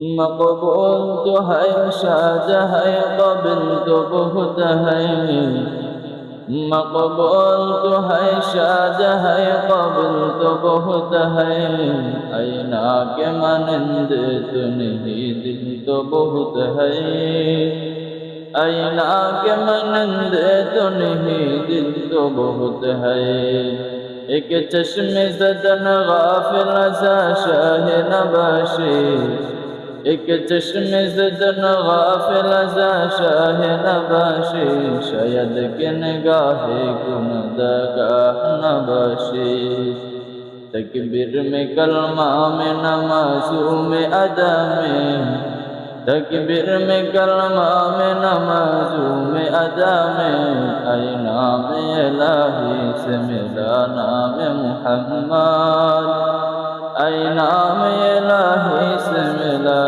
मकबूल तो है शाह है कबिल तो बहुत है मकबूल तो है शाह है कबिल तो बहुत है ऐना के मानंद तो नहीं दिल तो बहुत है ऐना के मानंद तो नहीं दिल तो बहुत है एक चश्मे ज़दन गाफिल सा शाह नबाशी एक चश्मे ज़दन गाफिल सा शाह नबाशी शायद के निगाहे गुनदगाह नबाशी तकबीर में कलमा में नमाज़ों में अदा में तकबीर में कलमा में नमाज़ों में अदा में ऐ नाम इलाही से मिला नाम मुहम्मद ऐ नाम इलाही से मिला